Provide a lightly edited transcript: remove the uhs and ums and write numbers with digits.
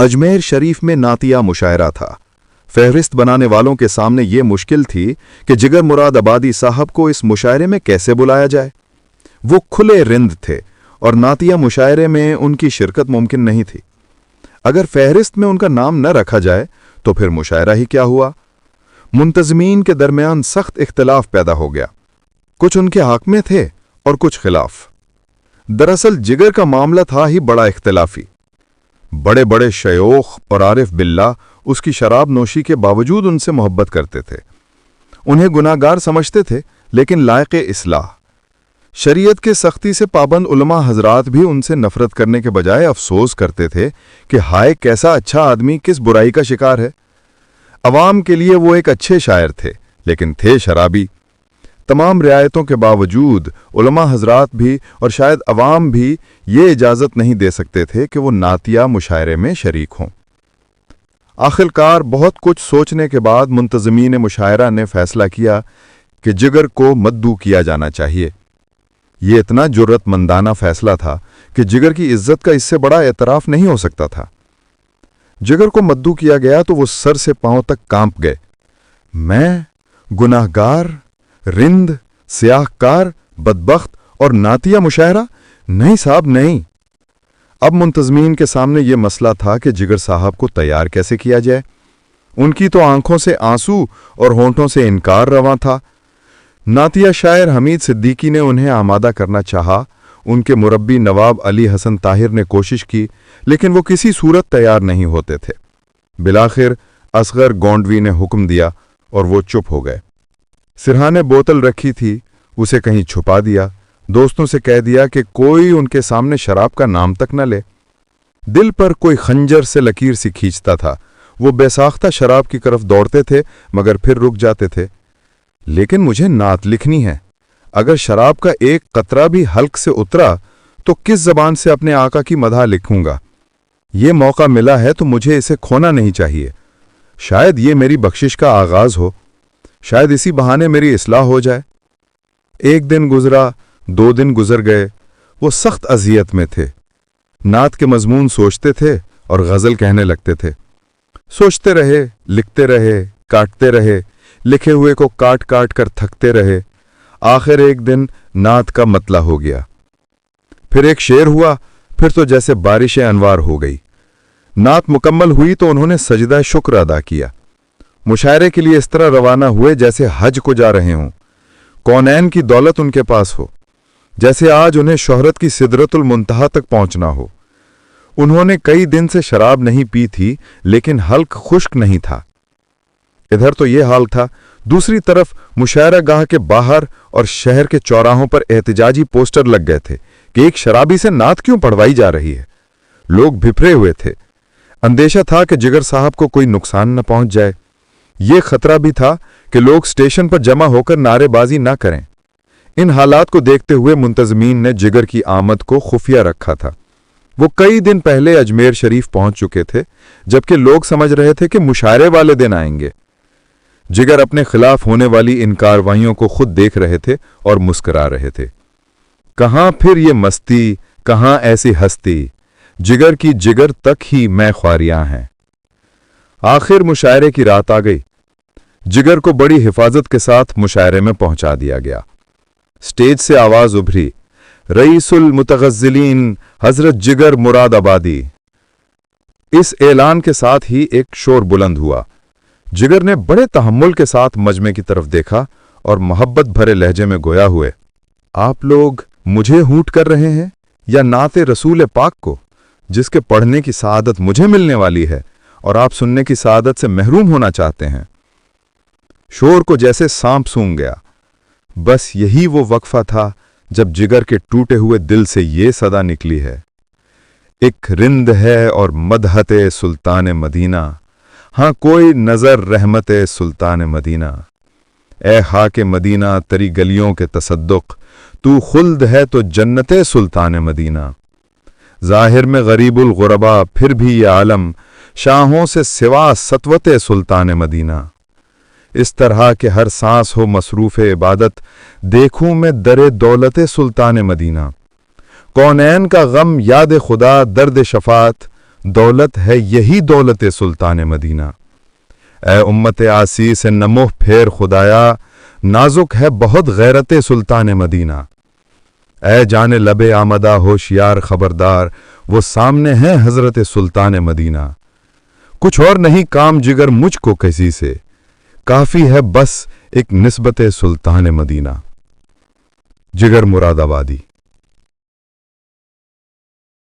अजमेर शरीफ में नातिया मुशायरा था। फहरिस्त बनाने वालों के सामने ये मुश्किल थी कि जिगर मुराद आबादी साहब को इस मुशायरे में कैसे बुलाया जाए। वो खुले रिंद थे और नातिया मुशायरे में उनकी शिरकत मुमकिन नहीं थी। अगर फहरिस्त में उनका नाम न रखा जाए तो फिर मुशायरा ही क्या हुआ। मुंतज़मीन के दरमियान सख्त इख्तिलाफ पैदा हो गया। कुछ उनके हक में थे और कुछ खिलाफ। दरअसल जिगर का मामला था ही बड़ा इख्तिलाफी। बड़े बड़े शयोख और आरिफ बिल्ला उसकी शराब नोशी के बावजूद उनसे मोहब्बत करते थे। उन्हें गुनाहगार समझते थे, लेकिन लायक इस्लाह। शरीयत के सख्ती से पाबंद उलमा हजरात भी उनसे नफरत करने के बजाय अफसोस करते थे कि हाय कैसा अच्छा आदमी किस बुराई का शिकार है। अवाम के लिए वो एक अच्छे शायर थे, लेकिन थे शराबी। तमाम रियायतों के बावजूद उलमा हजरात भी और शायद अवाम भी ये इजाज़त नहीं दे सकते थे कि वो नातिया मुशायरे में शरीक हों। आखिरकार बहुत कुछ सोचने के बाद मुंतज़मीन मुशायरा ने फैसला किया कि जिगर को मद्दू किया जाना चाहिए। ये इतना जुर्रतमंदाना फैसला था कि जिगर की इज्जत का इससे बड़ा एतराफ़ नहीं हो सकता था। जिगर को मद्दू किया गया तो वो सर से पांव तक कांप गए। मैं गुनाहगार, रिंद, सियाहकार, बदबख्त और नातिया मुशायरा? नहीं साहब नहीं। अब मुंतज़मीन के सामने ये मसला था कि जिगर साहब को तैयार कैसे किया जाए। उनकी तो आंखों से आंसू और होंठों से इनकार रवां था। नातिया शायर हमीद सिद्दीकी ने उन्हें आमादा करना चाहा। उनके मुरब्बी नवाब अली हसन ताहिर ने कोशिश की, लेकिन वो किसी सूरत तैयार नहीं होते थे। बिलाखिर असगर गोंडवी ने हुक्म दिया और वो चुप हो गए। सिरहा ने बोतल रखी थी, उसे कहीं छुपा दिया। दोस्तों से कह दिया कि कोई उनके सामने शराब का नाम तक न ले। दिल पर कोई खंजर से लकीर सी खींचता था। वो बेसाख्ता शराब की तरफ दौड़ते थे, मगर फिर रुक जाते थे। लेकिन मुझे नात लिखनी है। अगर शराब का एक कतरा भी हल्क से उतरा तो किस जबान से अपने आका की मदह लिखूंगा। ये मौका मिला है तो मुझे इसे खोना नहीं चाहिए। शायद ये मेरी बख्शिश का आगाज हो, शायद इसी बहाने मेरी इस्लाह हो जाए। एक दिन गुजरा, 2 दिन गुजर गए। वो सख्त अजियत में थे। नात के मजमून सोचते थे और गज़ल कहने लगते थे। सोचते रहे, लिखते रहे, काटते रहे, लिखे हुए को काट काट कर थकते रहे। आखिर एक दिन नात का मतला हो गया। फिर एक शेर हुआ, फिर तो जैसे बारिशें अनवार हो गई। नात मुकम्मल हुई तो उन्होंने सजदा शुक्र अदा किया। मुशायरे के लिए इस तरह रवाना हुए जैसे हज को जा रहे हों। कौनैन की दौलत उनके पास हो, जैसे आज उन्हें शोहरत की सिदरतुल मुंतहा तक पहुंचना हो। उन्होंने कई दिन से शराब नहीं पी थी, लेकिन हल्क खुश्क नहीं था। इधर तो ये हाल था। दूसरी तरफ मुशायरा गाह के बाहर और शहर के चौराहों पर एहतिजाजी पोस्टर लग गए थे कि एक शराबी से नात क्यों पढ़वाई जा रही है। लोग भिफरे हुए थे। अंदेशा था कि जिगर साहब को कोई नुकसान न पहुंच जाए। ये खतरा भी था कि लोग स्टेशन पर जमा होकर नारेबाजी न करें। इन हालात को देखते हुए मुंतज़मीन ने जिगर की आमद को खुफिया रखा था। वो कई दिन पहले अजमेर शरीफ पहुंच चुके थे, जबकि लोग समझ रहे थे कि मुशायरे वाले दिन आएंगे। जिगर अपने खिलाफ होने वाली इन कार्रवाइयों को खुद देख रहे थे और मुस्कुरा रहे थे। कहां फिर ये मस्ती, कहां ऐसी हस्ती, जिगर की जिगर तक ही मैं ख्वारियां हैं। आखिर मुशायरे की रात आ गई। जिगर को बड़ी हिफाजत के साथ मुशायरे में पहुंचा दिया गया। स्टेज से आवाज उभरी, रईसुल मुतगज़्ज़िलीन हजरत जिगर मुराद आबादी। इस ऐलान के साथ ही एक शोर बुलंद हुआ। जिगर ने बड़े तहम्मुल के साथ मजमे की तरफ देखा और मोहब्बत भरे लहजे में गोया हुए, आप लोग मुझे हूट कर रहे हैं या नाते रसूल पाक को, जिसके पढ़ने की सआदत मुझे मिलने वाली है और आप सुनने की सआदत से महरूम होना चाहते हैं। शोर को जैसे सांप सूंघ गया। बस यही वो वक्फा था जब जिगर के टूटे हुए दिल से ये सदा निकली है, एक रिंद है और मदहते सुल्तान मदीना, हाँ कोई नजर रहमते सुल्तान मदीना। ए हाके मदीना तेरी गलियों के तसद्दुक, तू खुल्द है तो जन्नते सुल्तान मदीना। जाहिर में गरीबुल गुरबा फिर भी ये आलम, शाहों से सिवा सतवते सुल्तान मदीना। इस तरह के हर सांस हो मसरूफ़ इबादत, देखूं मैं दरे दौलते सुल्तान मदीना। कौनैन का गम याद खुदा दर्द शफात, दौलत है यही दौलत सुल्तान मदीना। ए उम्मत आसी से नमो फेर खुदाया, नाजुक है बहुत गैरत सुल्तान मदीना। ए जाने लबे आमदा होशियार खबरदार, वो सामने है हजरत सुल्तान मदीना। कुछ और नहीं काम जिगर मुझको किसी से, काफी है बस एक निस्बत सुल्तान मदीना। जिगर मुरादाबादी।